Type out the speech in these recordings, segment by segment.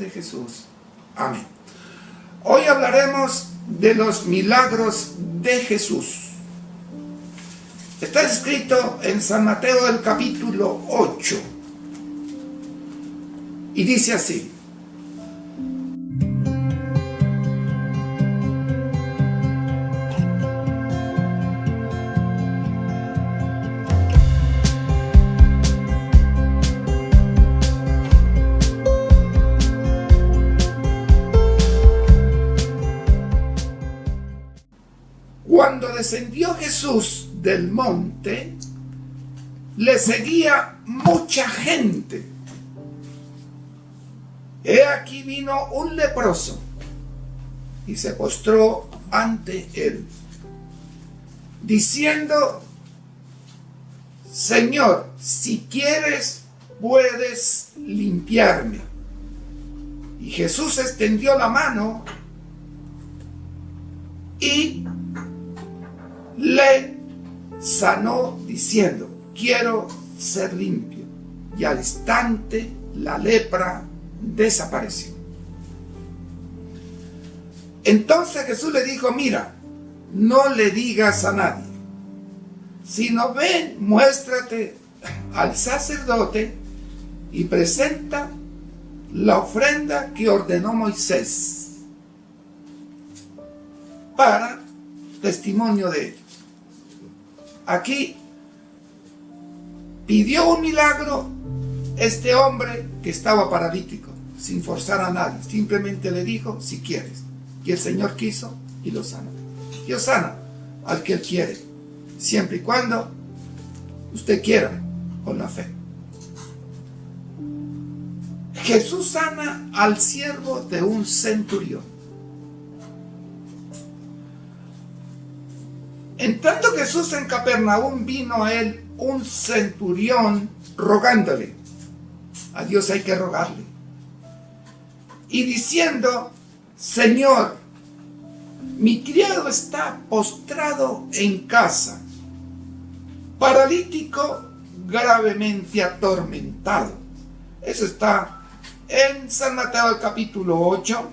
de Jesús. Amén. Hoy hablaremos de los milagros de Jesús. Está escrito en San Mateo el capítulo 8 y dice así: Cuando descendió Jesús del monte, le seguía mucha gente. He aquí vino un leproso y se postró ante él, diciendo: Señor, si quieres, puedes limpiarme. Y Jesús extendió la mano y le sanó diciendo: quiero ser limpio. Y al instante la lepra desapareció. Entonces Jesús le dijo: mira, no le digas a nadie, sino ven, muéstrate al sacerdote y presenta la ofrenda que ordenó Moisés para testimonio de ellos. Aquí pidió un milagro este hombre que estaba paralítico, sin forzar a nadie. Simplemente le dijo: si quieres. Y el Señor quiso y lo sanó. Dios sana al que Él quiere, siempre y cuando usted quiera, con la fe. Jesús sana al siervo de un centurión. Entrando Jesús en Capernaum, vino a él un centurión rogándole. A Dios hay que rogarle. Y diciendo: Señor, mi criado está postrado en casa, paralítico, gravemente atormentado. Eso está en San Mateo el capítulo 8,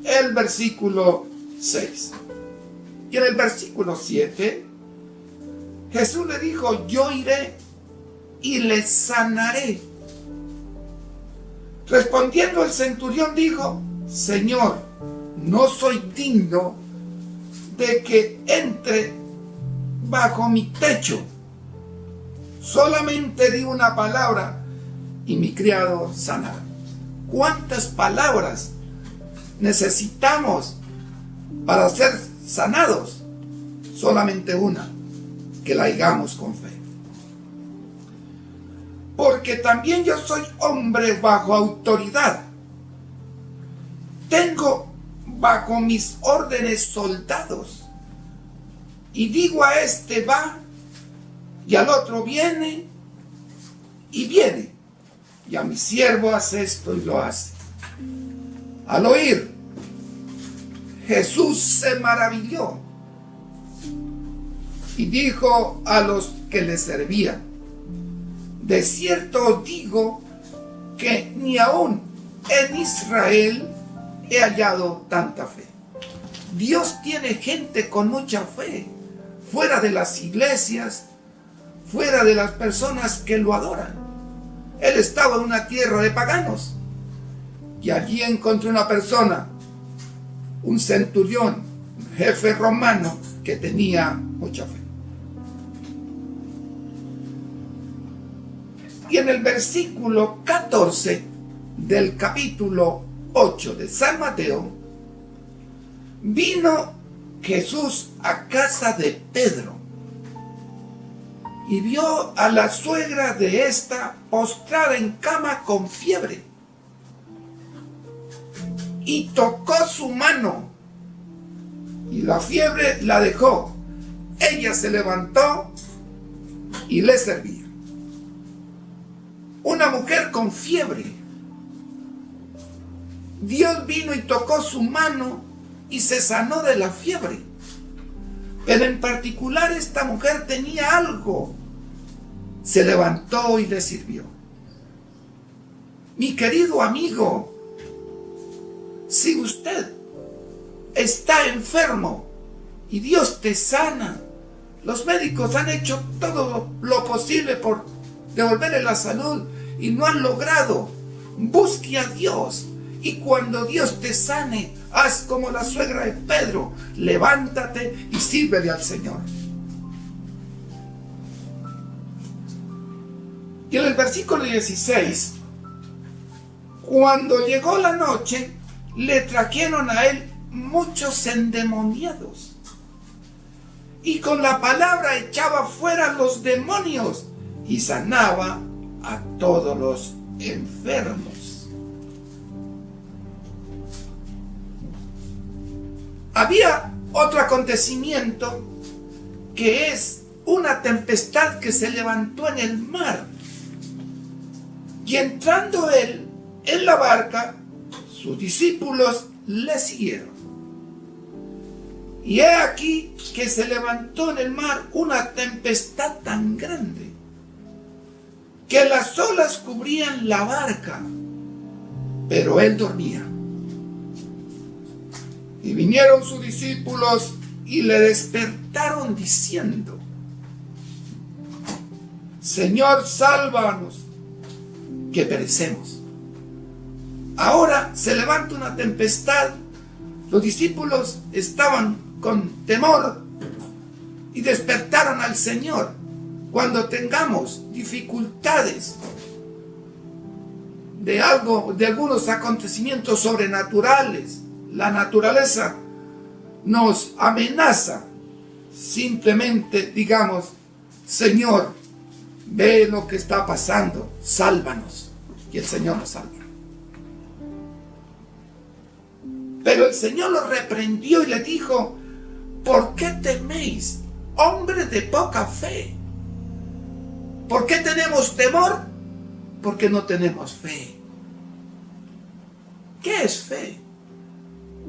el versículo 6. Y en el versículo 7, Jesús le dijo: yo iré y le sanaré. Respondiendo el centurión dijo: Señor, no soy digno de que entre bajo mi techo. Solamente di una palabra y mi criado sanará. ¿Cuántas palabras necesitamos para ser sanados? Solamente una, que la hagamos con fe. Porque también yo soy hombre bajo autoridad. Tengo bajo mis órdenes soldados. Y digo a este: va, y al otro: viene, y viene. Y a mi siervo: hace esto, y lo hace. Al oír, Jesús se maravilló y dijo a los que le servían: de cierto os digo que ni aún en Israel he hallado tanta fe. Dios tiene gente con mucha fe, fuera de las iglesias, fuera de las personas que lo adoran. Él estaba en una tierra de paganos y allí encontró una persona, un centurión, un jefe romano que tenía mucha fe. Y en el versículo 14 del capítulo 8 de San Mateo, vino Jesús a casa de Pedro y vio a la suegra de esta postrada en cama con fiebre, y tocó su mano y la fiebre la dejó. Ella se levantó y le servía. Una mujer con fiebre. Dios vino y tocó su mano y se sanó de la fiebre. Pero en particular esta mujer tenía algo. Se levantó y le sirvió. Mi querido amigo, Si usted está enfermo y Dios te sana, los médicos han hecho todo lo posible por devolverle la salud y no han logrado, busque a Dios. Y cuando Dios te sane, haz como la suegra de Pedro, levántate y sírvele al Señor. Y en el versículo 16, cuando llegó la noche, le trajeron a él muchos endemoniados, y con la palabra echaba fuera los demonios y sanaba a todos los enfermos. Había otro acontecimiento, que es una tempestad que se levantó en el mar. Y entrando él en la barca, sus discípulos le siguieron. Y he aquí que se levantó en el mar una tempestad tan grande que las olas cubrían la barca, pero él dormía. Y vinieron sus discípulos y le despertaron diciendo: Señor, sálvanos, que perecemos. Ahora se levanta una tempestad. Los discípulos estaban con temor y despertaron al Señor. Cuando tengamos dificultades de algunos acontecimientos sobrenaturales, la naturaleza nos amenaza, simplemente digamos: Señor, ve lo que está pasando, sálvanos. Y el Señor nos salva. Pero el Señor los reprendió y le dijo: ¿por qué teméis, hombres de poca fe? ¿Por qué tenemos temor? Porque no tenemos fe. ¿Qué es fe?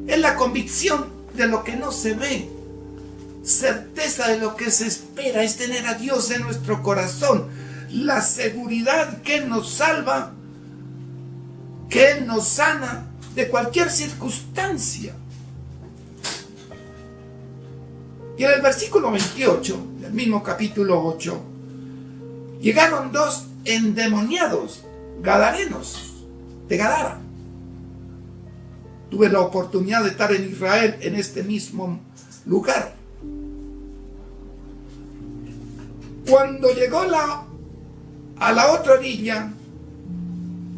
Es la convicción de lo que no se ve, certeza de lo que se espera, es tener a Dios en nuestro corazón, la seguridad que Él nos salva, que Él nos sana de cualquier circunstancia. Y en el versículo 28 del mismo capítulo 8, llegaron dos endemoniados gadarenos de Gadara. Tuve la oportunidad de estar en Israel, en este mismo lugar. Cuando llegó a la otra orilla,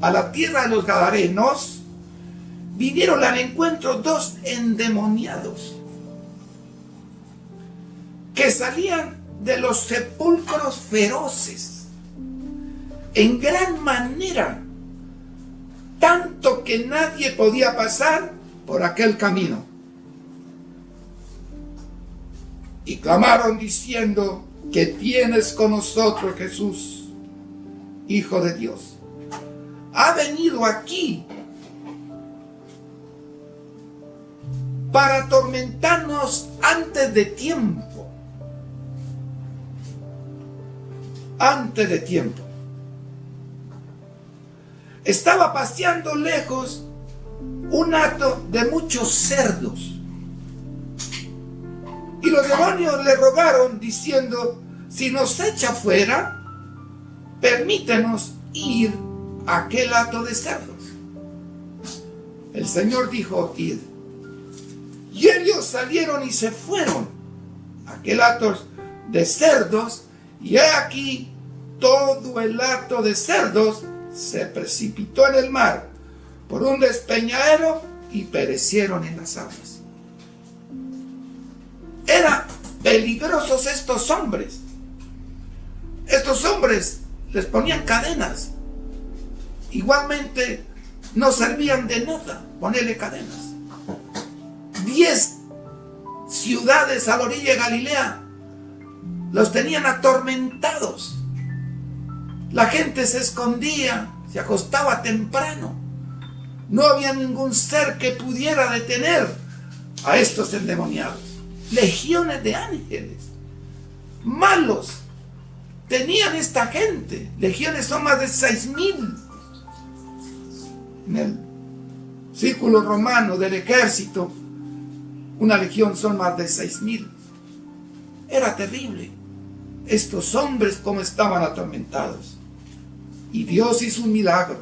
a la tierra de los gadarenos, vinieron al encuentro dos endemoniados que salían de los sepulcros feroces en gran manera, tanto que nadie podía pasar por aquel camino. Y clamaron diciendo: ¿qué tienes con nosotros, Jesús, Hijo de Dios? Ha venido aquí para atormentarnos antes de tiempo. Antes de tiempo. Estaba paseando lejos un hato de muchos cerdos. Y los demonios le rogaron diciendo: si nos echa fuera, permítenos ir a aquel hato de cerdos. El Señor dijo: id. Y ellos salieron y se fueron a aquel hato de cerdos, y he aquí todo el hato de cerdos se precipitó en el mar por un despeñadero y perecieron en las aguas. Eran peligrosos estos hombres. Estos hombres les ponían cadenas. Igualmente no servían de nada ponerle cadenas. 10 ciudades a la orilla de Galilea los tenían atormentados. La gente se escondía, se acostaba temprano. No había ningún ser que pudiera detener a estos endemoniados. Legiones de ángeles malos tenían esta gente. Legiones son más de 6,000 en el círculo romano del ejército, una legión son más de 6,000. Era terrible. Estos hombres como estaban atormentados. Y Dios hizo un milagro.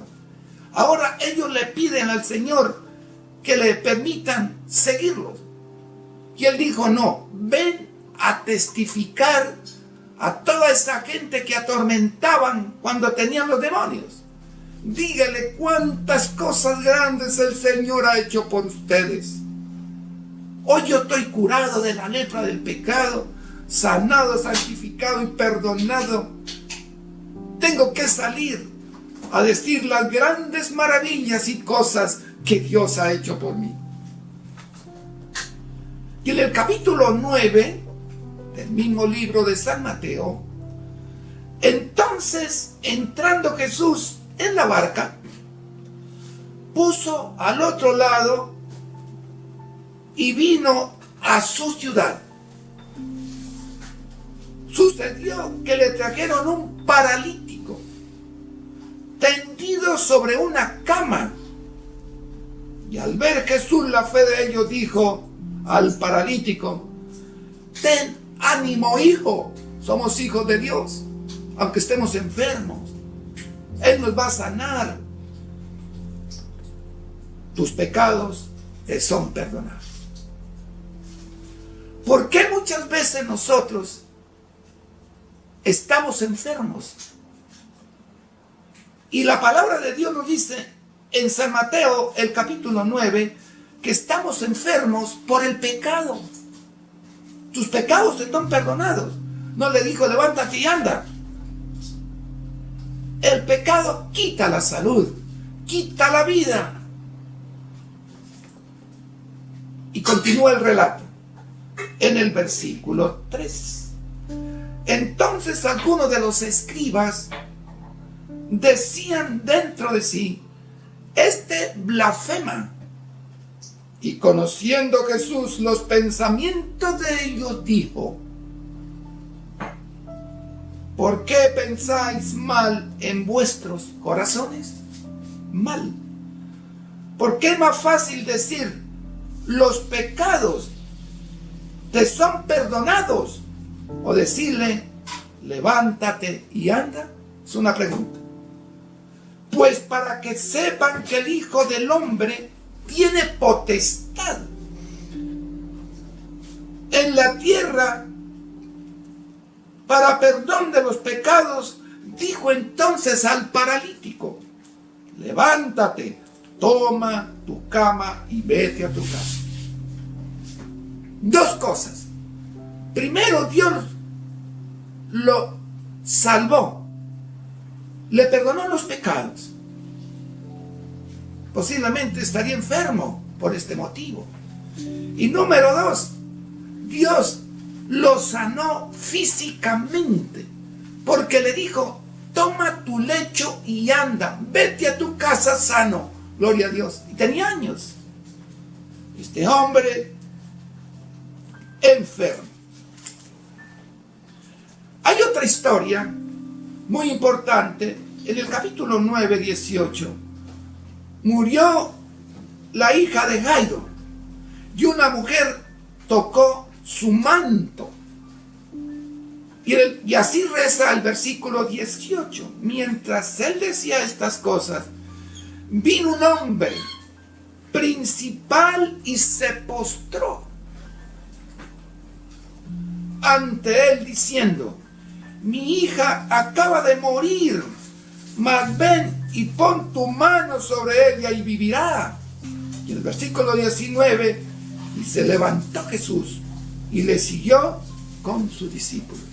Ahora ellos le piden al Señor que le permitan seguirlos. Y Él dijo, no, ven a testificar a toda esa gente que atormentaban cuando tenían los demonios. Dígale cuántas cosas grandes el Señor ha hecho por ustedes. Hoy yo estoy curado de la lepra del pecado, sanado, santificado y perdonado. Tengo que salir a decir las grandes maravillas y cosas que Dios ha hecho por mí. Y en el capítulo 9 del mismo libro de San Mateo, entonces entrando Jesús en la barca, puso al otro lado y vino a su ciudad. Sucedió que le trajeron un paralítico tendido sobre una cama. Y al ver Jesús la fe de ellos, dijo al paralítico, ten ánimo, hijo, somos hijos de Dios, aunque estemos enfermos, Él nos va a sanar. Tus pecados te son perdonados. ¿Por qué muchas veces nosotros estamos enfermos? Y la palabra de Dios nos dice en San Mateo, el capítulo 9, que estamos enfermos por el pecado. Tus pecados te están perdonados. No le dijo, levántate y anda. El pecado quita la salud, quita la vida. Y continúa el relato en el versículo 3. Entonces algunos de los escribas decían dentro de sí, este blasfema. Y conociendo Jesús los pensamientos de ellos, dijo, ¿por qué pensáis mal en vuestros corazones? Mal. ¿Por qué es más fácil decir, los pecados te son perdonados? O decirle, levántate y anda. Es una pregunta. Pues para que sepan que el Hijo del Hombre tiene potestad en la tierra para perdón de los pecados, dijo entonces al paralítico, levántate, toma tu cama y vete a tu casa. Dos cosas. Primero, Dios lo salvó, le perdonó los pecados. Posiblemente estaría enfermo por este motivo. Y número dos, Dios lo sanó físicamente, porque le dijo, toma tu lecho y anda, vete a tu casa sano. Gloria a Dios. Y tenía años este hombre enfermo. Hay otra historia muy importante en el capítulo 9, 18. Murió la hija de Jairo y una mujer tocó su manto. Y así reza el versículo 18. Mientras él decía estas cosas, vino un hombre principal y se postró ante él diciendo, mi hija acaba de morir, mas ven y pon tu mano sobre ella y vivirá. Y el versículo 19, y se levantó Jesús y le siguió con sus discípulos.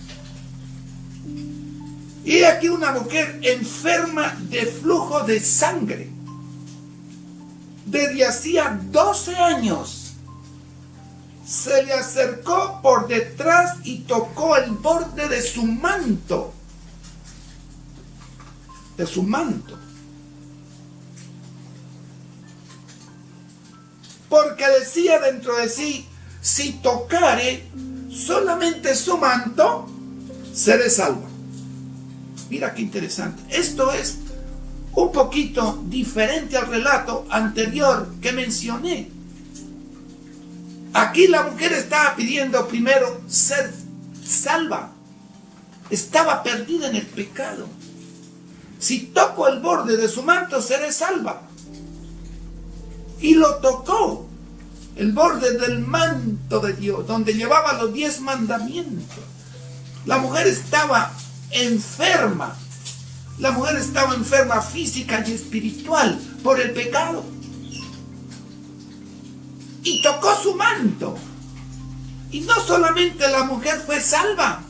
Y aquí una mujer enferma de flujo de sangre desde hacía 12 años. Se le acercó por detrás y tocó el borde de su manto. De su manto. Porque decía dentro de sí, si tocare solamente su manto, seré salvo. Mira qué interesante. Esto es un poquito diferente al relato anterior que mencioné. Aquí la mujer estaba pidiendo primero ser salva. Estaba perdida en el pecado. Si toco el borde de su manto, seré salva. Y lo tocó, el borde del manto de Dios, donde llevaba los 10 mandamientos. La mujer estaba enferma. La mujer estaba enferma física y espiritual por el pecado. Y tocó su manto. Y no solamente la mujer fue salva,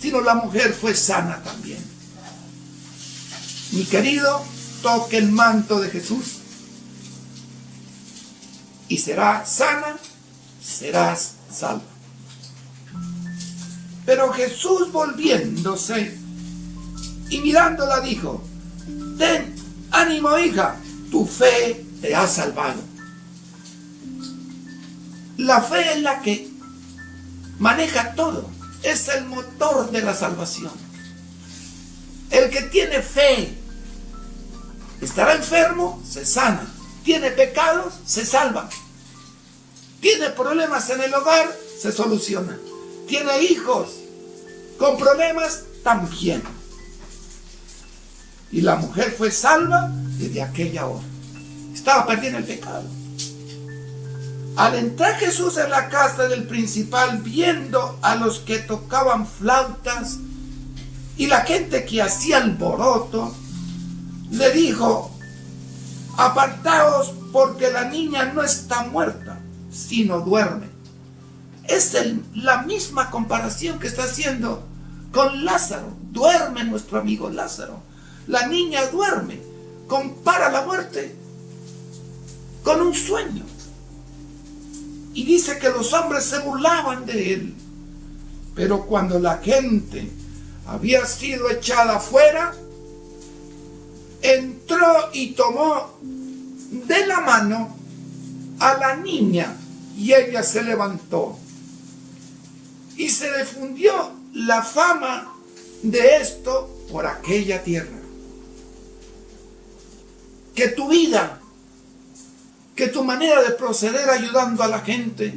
sino la mujer fue sana también. Mi querido, toque el manto de Jesús y serás sana, serás salva. Pero Jesús, volviéndose y mirándola, dijo: ten ánimo, hija, tu fe te ha salvado. La fe es la que maneja todo, es el motor de la salvación. El que tiene fe estará enfermo, se sana. Tiene pecados, se salva. Tiene problemas en el hogar, se soluciona. Tiene hijos con problemas, también. Y la mujer fue salva desde aquella hora. Estaba perdida en el pecado. Al entrar Jesús en la casa del principal, viendo a los que tocaban flautas y la gente que hacía alboroto, le dijo: apartaos, porque la niña no está muerta, sino duerme. Es la misma comparación que está haciendo con Lázaro. Duerme nuestro amigo Lázaro. La niña duerme. Compara la muerte con un sueño. Y dice que los hombres se burlaban de él. Pero cuando la gente había sido echada afuera, entró y tomó de la mano a la niña, y ella se levantó. Y se difundió la fama de esto por aquella tierra. Que tu vida, que tu manera de proceder ayudando a la gente,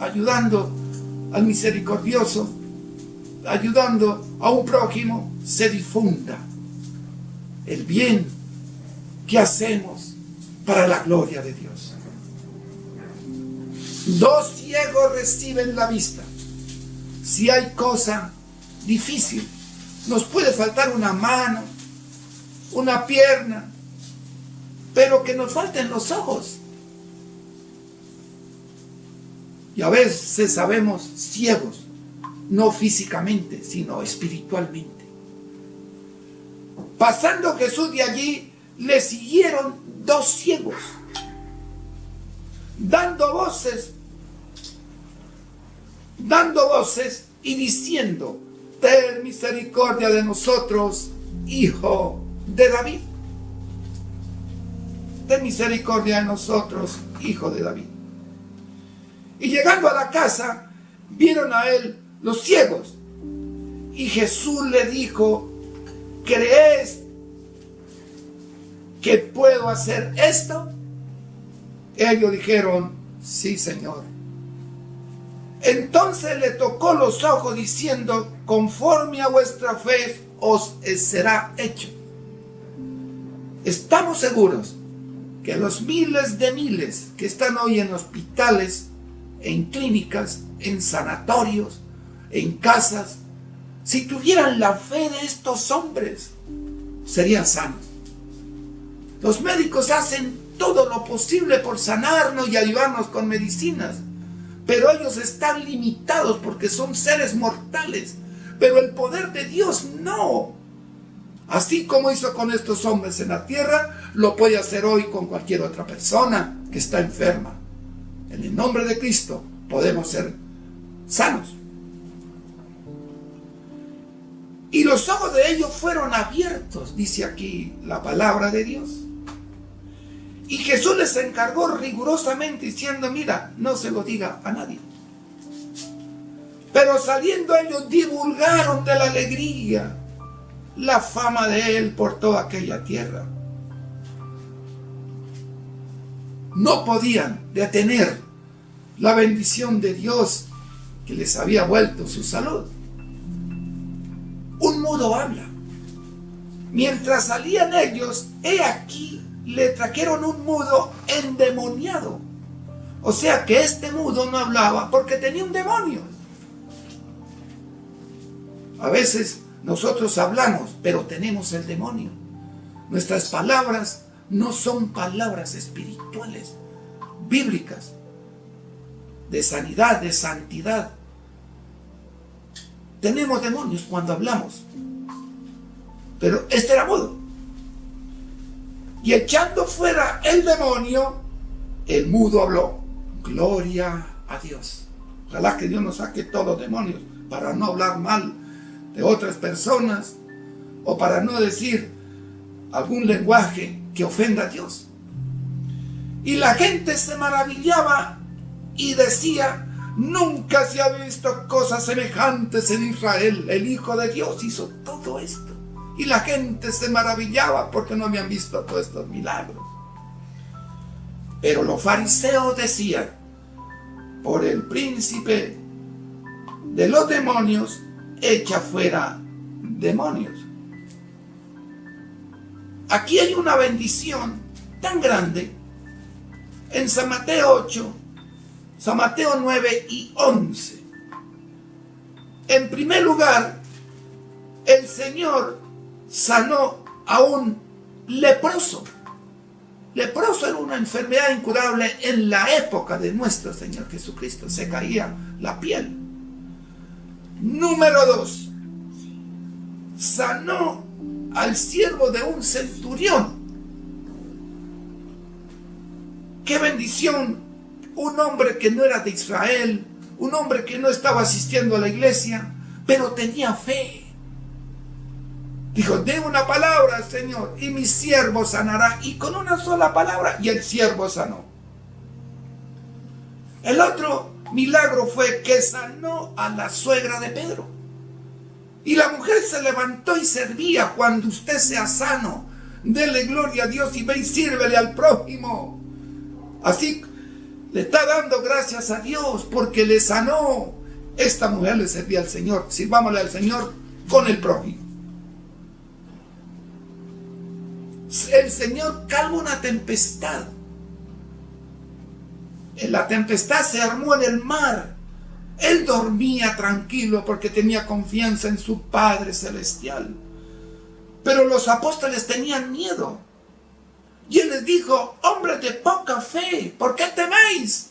ayudando al misericordioso, ayudando a un prójimo, se difunda. El bien que hacemos para la gloria de Dios. 2 ciegos reciben la vista. Si hay cosa difícil, nos puede faltar una mano, una pierna, pero que nos falten los ojos. Y a veces sabemos ciegos, no físicamente, sino espiritualmente. Pasando Jesús de allí, le siguieron 2 ciegos, dando voces y diciendo: ten misericordia de nosotros, hijo de David. Ten misericordia de nosotros, hijo de David. Y llegando a la casa, vieron a él los ciegos. Y Jesús le dijo: ¿crees que puedo hacer esto? Ellos dijeron: sí, Señor. Entonces le tocó los ojos diciendo: conforme a vuestra fe os será hecho. Estamos seguros que los miles de miles que están hoy en hospitales, en clínicas, en sanatorios, en casas, si tuvieran la fe de estos hombres, serían sanos. Los médicos hacen todo lo posible por sanarnos y ayudarnos con medicinas, pero ellos están limitados porque son seres mortales. Pero el poder de Dios no. Así como hizo con estos hombres en la tierra, lo puede hacer hoy con cualquier otra persona que está enferma. En el nombre de Cristo podemos ser sanos. Y los ojos de ellos fueron abiertos, dice aquí la palabra de Dios. Y Jesús les encargó rigurosamente diciendo: mira, no se lo diga a nadie. Pero saliendo ellos divulgaron de la alegría la fama de él por toda aquella tierra. no podían detener la bendición de Dios que les había vuelto su salud. Un mudo habla. Mientras salían ellos, he aquí, le trajeron un mudo endemoniado. O sea que este mudo no hablaba porque tenía un demonio. A veces nosotros hablamos, pero tenemos el demonio. Nuestras palabras no son palabras espirituales, bíblicas, de sanidad, de santidad. Tenemos demonios cuando hablamos. Pero este era mudo. Y echando fuera el demonio, el mudo habló. Gloria a Dios. Ojalá que Dios nos saque todos los demonios para no hablar mal de otras personas o para no decir algún lenguaje que ofenda a Dios. Y la gente se maravillaba y decía: nunca se ha visto cosas semejantes en Israel. El Hijo de Dios hizo todo esto. Y la gente se maravillaba porque no habían visto todos estos milagros. Pero los fariseos decían: por el príncipe de los demonios, echa fuera demonios. Aquí hay una bendición tan grande en San Mateo 8, San Mateo 9 y 11. En primer lugar, el Señor sanó a un leproso. Leproso era una enfermedad incurable en la época de nuestro Señor Jesucristo. Se caía la piel. Número 2. Sanó al siervo de un centurión. ¡Qué bendición! Un hombre que no era de Israel, un hombre que no estaba asistiendo a la iglesia, pero tenía fe. Dijo: dé una palabra, Señor, y mi siervo sanará. Y con una sola palabra, y el siervo sanó. El otro milagro fue que sanó a la suegra de Pedro. Y la mujer se levantó y servía. Cuando usted sea sano, dele gloria a Dios y ve y sírvele al prójimo. Así le está dando gracias a Dios porque le sanó. Esta mujer le servía al Señor. Sirvámosle al Señor con el prójimo. El Señor calma una tempestad. La tempestad se armó en el mar. Él dormía tranquilo porque tenía confianza en su Padre Celestial. Pero los apóstoles tenían miedo. Y Él les dijo: hombres de poca fe, ¿por qué teméis?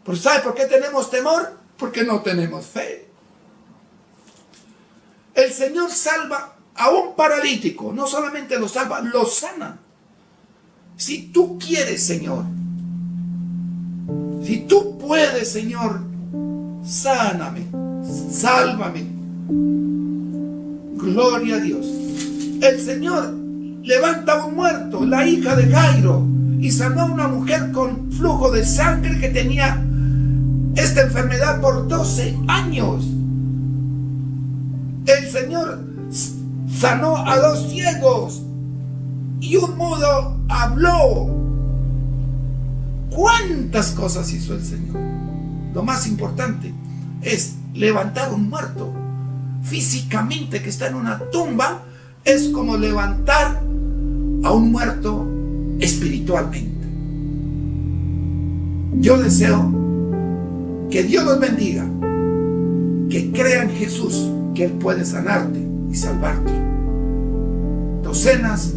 ¿Pues sabe por qué tenemos temor? Porque no tenemos fe. El Señor salva a un paralítico. No solamente lo salva, lo sana. Si tú quieres, Señor, si tú puedes, Señor, sáname, sálvame. Gloria a Dios. El Señor levanta a un muerto, la hija de Jairo, y sanó a una mujer con flujo de sangre que tenía esta enfermedad por 12 años. El Señor sanó a 2 ciegos y un mudo habló. ¿Cuántas cosas hizo el Señor? Lo más importante es levantar un muerto físicamente que está en una tumba. Es como levantar a un muerto espiritualmente. Yo deseo que Dios los bendiga, que crean en Jesús, que Él puede sanarte y salvarte. Docenas,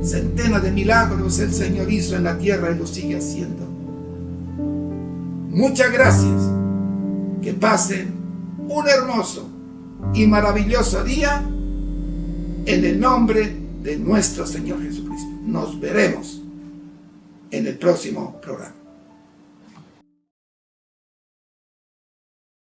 centenas de milagros el Señor hizo en la tierra y lo sigue haciendo. Muchas gracias. Que pasen un hermoso y maravilloso día en el nombre de nuestro Señor Jesucristo. Nos veremos en el próximo programa.